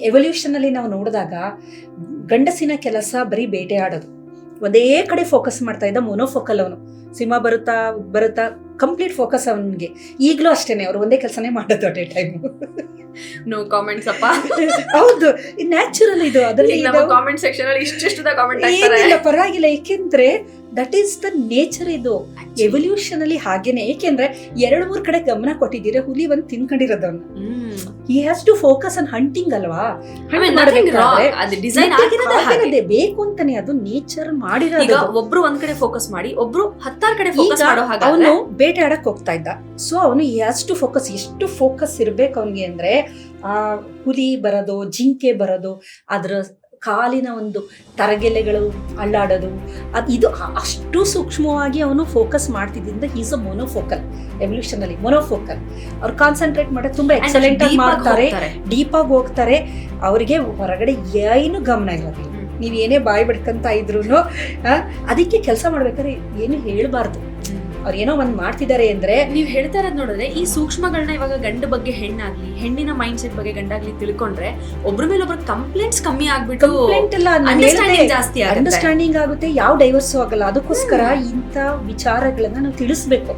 Evolution ಅಲ್ಲಿ ನಾವು ನೋಡಿದಾಗ ಗಂಡಸಿನ ಕೆಲಸ ಬರೀ ಬೇಟೆ ಆಡೋದು, ಒಂದೇ ಕಡೆ ಫೋಕಸ್ ಮಾಡ್ತಾ ಇದ್ದ, ಮೊನೋಫೋಕಲ್ ಅವನು. ಸಿನಿಮಾ ಬರುತ್ತಾ ಕಂಪ್ಲೀಟ್ ಫೋಕಸ್ ಅವನಿಗೆ. ಈಗಲೂ ಅಷ್ಟೇನೆ, ಅವ್ರು ಒಂದೇ ಕೆಲಸನೇ ಮಾಡೋದು at a time. No comments ಅಪ್ಪ. ಹೌದು, ನ್ಯಾಚುರಲ್ ಇದು. ಅದರಲ್ಲಿ ಕಾಮೆಂಟ್ ಸೆಕ್ಷನ್ ಅಲ್ಲಿ ಇಷ್ಟು ಕಾಮೆಂಟ್ ಏನಿಲ್ಲ, ಪರವಾಗಿಲ್ಲ. ಏಕೆಂದ್ರೆ ದಟ್ ಈಸ್ ದ ನೇಚರ್. ಇದು ಎವಲ್ಯೂಷನ್ ಅಲ್ಲಿ ಹಾಗೇನೆ. ಏಕೆಂದ್ರೆ 2-3 ಕಡೆ ಗಮನ ಕೊಟ್ಟಿದ್ದೀರಾ, ಹುಲಿ ಬಂದು ತಿನ್ಕೊಂಡಿರೋದವ್ನ. He has to focus on hunting ಅಲ್ವಾ. ಬೇಕು ಅಂತಾನೆ, ಅದು ನೇಚರ್ ಮಾಡಿರೋದು. ಒಬ್ರು ಒಂದ್ ಕಡೆ ಫೋಕಸ್ ಮಾಡಿ, ಒಬ್ರು 10 ಕಡೆ ಫೋಕಸ್ ಮಾಡೋ ಹಾಗೆ. ಅವನು ಬೇಟೆ ಆಡಕ್ ಹೋಗ್ತಾ ಇದ್ದ. ಸೊ ಅವನು ಹಿ ಹ್ಯಾಸ್ ಟು ಫೋಕಸ್. ಎಷ್ಟು ಫೋಕಸ್ ಇರ್ಬೇಕು ಅವನಿಗೆ ಅಂದ್ರೆ, ಆ ಹುಲಿ ಬರೋದು, ಜಿಂಕೆ ಬರೋದು, ಅದ್ರ ಕಾಲಿನ ಒಂದು ತರಗೆಲೆಗಳು ಅಳ್ಳಾಡೋದು, ಇದು ಅಷ್ಟು ಸೂಕ್ಷ್ಮವಾಗಿ ಅವನು ಫೋಕಸ್ ಮಾಡ್ತಿದ್ದಿಂದ ಈಸ್ ಅ ಮೊನೋಫೋಕಲ್. ಎವಲ್ಯೂಷನ್ ಅಲ್ಲಿ ಮೊನೋಫೋಕಲ್. ಅವ್ರು ಕಾನ್ಸಂಟ್ರೇಟ್ ಮಾಡೋದು ತುಂಬಾ ಎಕ್ಸಲೆಂಟ್ ಆಗಿ ಮಾಡ್ತಾರೆ, ಡೀಪ್ ಆಗಿ ಹೋಗ್ತಾರೆ. ಅವರಿಗೆ ಹೊರಗಡೆ ಏನು ಗಮನ ಇರೋದಿಲ್ಲ. ನೀವ್ ಏನೇ ಬಾಯಿ ಬಿಡ್ಕಂತ ಇದ್ರು ಅದಕ್ಕೆ ಕೆಲಸ ಮಾಡ್ಬೇಕಾದ್ರೆ ಏನು ಹೇಳ್ಬಾರ್ದು. ಅವ್ರು ಏನೋ ಒಂದ್ ಮಾಡ್ತಿದ್ದಾರೆ ಅಂದ್ರೆ, ನೀವ್ ಹೇಳ್ತಾ ಇರೋದ್ ನೋಡಿದ್ರೆ ಈ ಸೂಕ್ಷ್ಮಗಳನ್ನ ಇವಾಗ ಗಂಡ ಬಗ್ಗೆ ಹೆಣ್ಣಾಗ್ಲಿ, ಹೆಣ್ಣಿನ ಮೈಂಡ್ ಸೆಟ್ ಬಗ್ಗೆ ಗಂಡಾಗ್ಲಿ ತಿಳ್ಕೊಂಡ್ರೆ ಒಬ್ರ ಮೇಲೆ ಒಬ್ರು ಕಂಪ್ಲೇಂಟ್ಸ್ ಕಮ್ಮಿ ಆಗ್ಬಿಟ್ಟು ಕಂಪ್ಲೇಂಟ್ ಎಲ್ಲ ಜಾಸ್ತಿ ಅಂಡರ್ಸ್ಟ್ಯಾಂಡಿಂಗ್ ಆಗುತ್ತೆ. ಯಾವ ಡೈವರ್ಸು ಆಗಲ್ಲ. ಅದಕ್ಕೋಸ್ಕರ ಇಂಥ ವಿಚಾರಗಳನ್ನ ನಾವು ತಿಳಿಸ್ಬೇಕು.